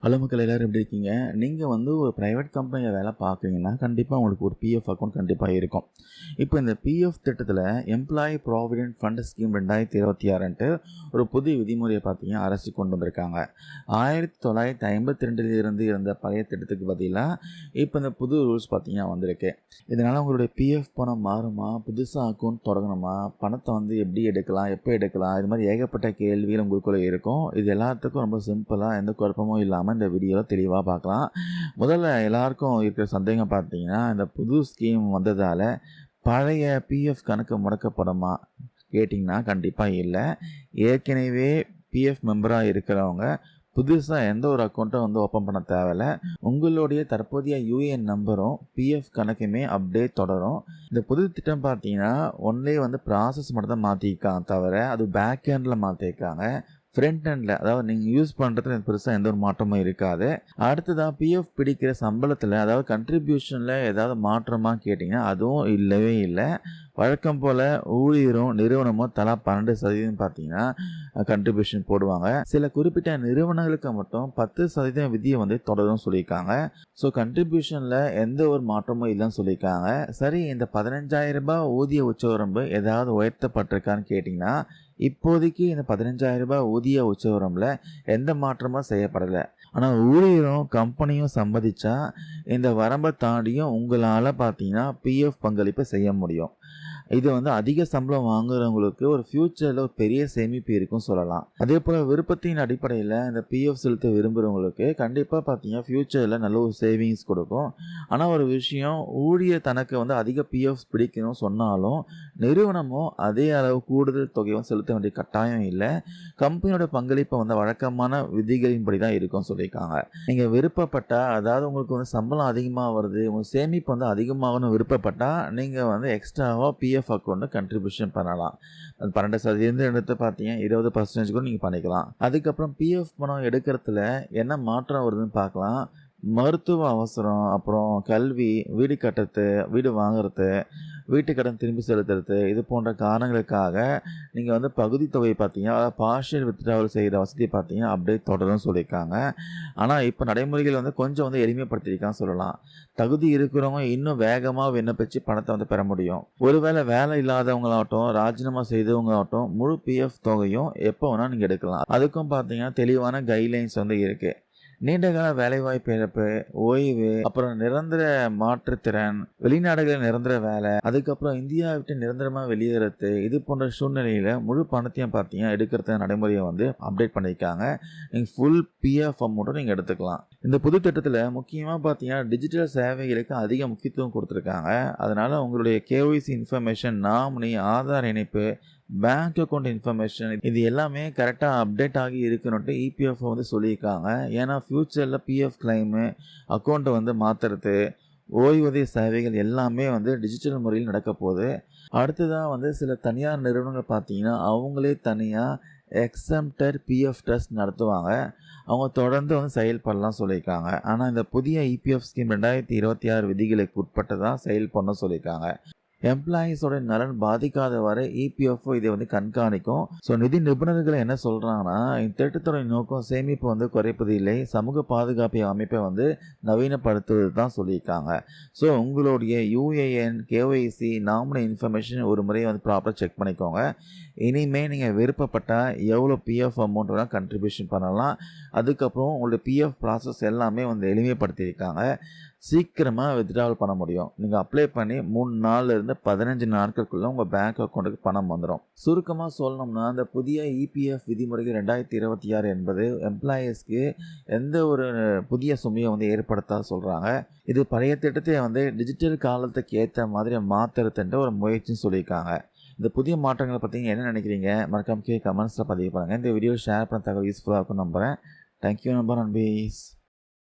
Hello மக்கள் எல்லாரும் எப்படி இருக்கீங்க? நீங்கள் வந்து ஒரு ப்ரைவேட் கம்பெனியில் வேலை பார்க்குறீங்கன்னா கண்டிப்பாக உங்களுக்கு ஒரு பிஎஃப் அக்கௌண்ட் கண்டிப்பாக இருக்கும். இப்போ இந்த பிஎஃப் திட்டத்தில் எம்ப்ளாயி ப்ராவிடென்ட் ஃபண்ட் ஸ்கீம் 2026ன்ட்டு ஒரு புது விதிமுறையை பார்த்தீங்கன்னா அரசு கொண்டு வந்திருக்காங்க. 1952 இருந்த பழைய திட்டத்துக்கு பதிலாக இப்போ இந்த புது ரூல்ஸ் பார்த்தீங்கன்னா வந்திருக்கு. இதனால் உங்களுடைய பிஎஃப் பணம் மாறுமா, புதுசாக அக்கௌண்ட் தொடங்கணுமா, பணத்தை வந்து எப்படி எடுக்கலாம், எப்போ எடுக்கலாம், இது மாதிரி ஏகப்பட்ட கேள்விகள் உங்களுக்குள்ளே இருக்கும். இது எல்லாத்துக்கும் ரொம்ப சிம்பிளாக எந்த குழப்பமும் இல்லாமல் இந்த வீடியோவில் தெளிவாக பார்க்கலாம். முதல்ல எல்லாருக்கும் இருக்கிற சந்தேகம் பார்த்தீங்கன்னா, இந்த புது ஸ்கீம் வந்ததால் பழைய பிஎஃப் கணக்கு முடக்கப்படுமா கேட்டிங்கன்னா கண்டிப்பாக இல்லை. ஏற்கனவே பிஎஃப் மெம்பராக இருக்கிறவங்க புதுசாக எந்த ஒரு அக்கௌண்ட்டும் வந்து ஓப்பன் பண்ண தேவையில்ல. உங்களுடைய தற்போதைய யூஏஎன் நம்பரும் பிஎஃப் கணக்குமே அப்படியே தொடரும். இந்த புது திட்டம் பார்த்தீங்கன்னா ஒன்லே வந்து ப்ராசஸ் மட்டும் தான் மாற்றிருக்காங்க தவிர அது பேக் ஹேண்டில் மாற்றிருக்காங்க. ஃப்ரண்ட் ஹேண்டில் அதாவது நீங்கள் யூஸ் பண்ணுறதுல பெருசாக எந்த ஒரு மாற்றமும் இருக்காது. அடுத்ததாக பிஎஃப் பிடிக்கிற சம்பளத்தில் அதாவது கண்ட்ரிபியூஷனில் ஏதாவது மாற்றமாக கேட்டிங்கன்னா அதுவும் இல்லவே இல்லை. வழக்கம் போல் ஊழியரும் நிறுவனமும் தலா 12% பார்த்தீங்கன்னா கண்ட்ரிபியூஷன் போடுவாங்க. சில குறிப்பிட்ட நிறுவனங்களுக்கு மட்டும் 10% விதியை வந்து தொடரும் சொல்லியிருக்காங்க. ஸோ கண்ட்ரிபியூஷனில் எந்த ஒரு மாற்றமும் இல்லைன்னு சொல்லியிருக்காங்க. சரி, இந்த 15,000 ரூபாய் ஊதிய உச்சவரம்பு ஏதாவது உயர்த்தப்பட்டிருக்கான்னு கேட்டிங்கன்னா இப்போதைக்கு இந்த 15,000 ரூபாய் ஊதிய உச்சவரம்பில் எந்த மாற்றமும் செய்யப்படலை. ஆனால் ஊழியரும் கம்பெனியும் சம்மதிச்சா இந்த வரம்பை தாண்டியும் உங்களால் பார்த்தீங்கன்னா பிஎஃப் பங்களிப்பை செய்ய முடியும். இது வந்து அதிக சம்பளம் வாங்குறவங்களுக்கு ஒரு ஃப்யூச்சரில் ஒரு பெரிய சேமிப்பு இருக்கும் சொல்லலாம். அதே போல் விருப்பத்தின் அடிப்படையில் இந்த பிஎஃப் செலுத்த விரும்புகிறவங்களுக்கு கண்டிப்பாக பார்த்தீங்கன்னா ஃப்யூச்சரில் நல்ல ஒரு சேவிங்ஸ் கொடுக்கும். ஆனால் ஒரு விஷயம், ஊழியர் தனக்கு வந்து அதிக பிஎஃப் பிடிக்கணும் சொன்னாலும் நிறுவனமும் அதே அளவு கூடுதல் தொகையும் செலுத்த வேண்டிய கட்டாயம் இல்லை. கம்பெனியோட பங்களிப்பை வந்து வழக்கமான விதிகளின்படி தான் இருக்கும் சொல்லியிருக்காங்க. நீங்கள் விருப்பப்பட்டால், அதாவது உங்களுக்கு வந்து சம்பளம் அதிகமாக வருது, உங்கள் சேமிப்பு வந்து அதிகமாகணும் விருப்பப்பட்டால் நீங்கள் வந்து எக்ஸ்ட்ராவாக பிஎஃப் அக்கௌண்ட் கண்ட்ரிபியூஷன் பண்ணலாம். அது 12% எடுத்து பார்த்தீங்க 20% கூட நீங்கள் பண்ணிக்கலாம். அதுக்கப்புறம் பிஎஃப் பணம் எடுக்கிறதுல என்ன மாற்றம் வருதுன்னு பார்க்கலாம். மருத்துவ அவசரம், அப்புறம் கல்வி, வீடு கட்டுறது, வீடு வாங்குறது, வீட்டு கடன் திரும்பி செலுத்துறது, இது போன்ற காரணங்களுக்காக நீங்கள் வந்து பகுதி தொகை பார்த்தீங்கன்னா அதாவது பார்ஷியல் வித்ட்ராவல் செய்கிற வசதி பார்த்தீங்கன்னா அப்படியே தொடரும்னு சொல்லியிருக்காங்க. ஆனால் இப்போ நடைமுறைகள் வந்து கொஞ்சம் வந்து எளிமைப்படுத்தியிருக்கான்னு சொல்லலாம். தகுதி இருக்கிறவங்க இன்னும் வேகமாக விண்ணப்பிச்சு பணத்தை வந்து பெற முடியும். ஒருவேளை வேலை இல்லாதவங்களாகட்டும், ராஜினாமா செய்தவங்களாகட்டும் முழு பிஎஃப் தொகையும் எப்போ வேணால் நீங்கள் எடுக்கலாம். அதுக்கும் பார்த்தீங்கன்னா தெளிவான கைட்லைன்ஸ் வந்து இருக்குது. நீண்டகால வேலைவாய்ப்பு இழப்பு, ஓய்வு, அப்புறம் நிரந்தர மாற்றுத்திறன், வெளிநாடுகளில் நிரந்தர வேலை, அதுக்கப்புறம் இந்தியா விட்டு நிரந்தரமாக வெளியேறது, இது போன்ற சூழ்நிலையில் முழு பணத்தையும் பார்த்தீங்கன்னா எடுக்கிறத நடைமுறையை வந்து அப்டேட் பண்ணியிருக்காங்க. நீங்கள் ஃபுல் பிஎஃப் அமௌண்ட்டும் நீங்கள் எடுத்துக்கலாம். இந்த புது திட்டத்தில் முக்கியமாக பார்த்தீங்கன்னா டிஜிட்டல் சேவைகளுக்கு அதிக முக்கியத்துவம் கொடுத்துருக்காங்க. அதனால் உங்களுடைய கேஒய்சி இன்ஃபர்மேஷன், நாமினி, ஆதார் இணைப்பு, பேங்க் அக்கௌண்ட் இன்ஃபர்மேஷன் இது எல்லாமே கரெக்டாக அப்டேட் ஆகி இருக்கணுன்ட்டு இபிஎஃப் வந்து சொல்லியிருக்காங்க. ஏன்னா ஃப்யூச்சரில் பிஎஃப் கிளைமு, அக்கௌண்ட்டை வந்து மாற்றுறது, ஓய்வூதிய சேவைகள் எல்லாமே வந்து டிஜிட்டல் முறையில் நடக்க போகுது. அடுத்ததாக வந்து சில தனியார் நிறுவனங்கள் பார்த்தீங்கன்னா அவங்களே தனியாக எக்ஸம்டட் பிஎஃப் ட்ரஸ்ட் நடத்துவாங்க. அவங்க தொடர்ந்து வந்து செயல்படலாம் சொல்லியிருக்காங்க. ஆனால் இந்த புதிய இபிஎஃப் ஸ்கீம் 2026 விதிகளுக்கு உட்பட்டதான் செயல்படணும் சொல்லியிருக்காங்க. எம்ப்ளாயீஸோட நலன் பாதிக்காதவரை இபிஎஃப் இதை வந்து கண்காணிக்கும். ஸோ நிதி நிபுணர்கள் என்ன சொல்கிறாங்கன்னா, இந்த திட்டத்தோட நோக்கம் சேமிப்பு வந்து குறைப்பது இல்லை, சமூக பாதுகாப்பு அமைப்பை வந்து நவீனப்படுத்துவது தான் சொல்லியிருக்காங்க. ஸோ உங்களுடைய யூஏஎன், கேஒய்சி, நாமினி இன்ஃபர்மேஷன் ஒரு முறை வந்து ப்ராப்பராக செக் பண்ணிக்கோங்க. இனிமேல் நீங்கள் விருப்பப்பட்டால் எவ்வளோ பிஎஃப் அமௌண்ட் வேணால் கண்ட்ரிபியூஷன் பண்ணலாம். அதுக்கப்புறம் உங்களுடைய பிஎஃப் ப்ராசஸ் எல்லாமே வந்து எளிமைப்படுத்தியிருக்காங்க. சீக்கிரமாக வித்ட்ராவல் பண்ண முடியும். நீங்கள் அப்ளை பண்ணி 3 நாள்லேருந்து 15 நாட்களுக்குள்ளே உங்கள் பேங்க் அக்கௌண்ட்டுக்கு பணம் வந்துடும். சுருக்கமாக சொல்லணும்னா, இந்த புதிய இபிஎஃப் விதிமுறைகள் 2026 என்பது எம்ப்ளாயீஸ்க்கு எந்த ஒரு புதிய சுமையை வந்து ஏற்படுத்தாத சொல்கிறாங்க. இது பழைய திட்டத்தை வந்து டிஜிட்டல் காலத்துக்கு ஏற்ற மாதிரி மாற்றுறதுன்ற ஒரு முயற்சின்னு சொல்லியிருக்காங்க. இந்த புதிய மாற்றங்களை பற்றி என்ன நினைக்கிறீங்க? மறக்காம கமெண்ட்ஸில் பதிவு பண்ணுங்கள். இந்த வீடியோ ஷேர் பண்ண தகவல் யூஸ்ஃபுல்லாக இருக்கும் நம்புகிறேன். Thank you number and piece.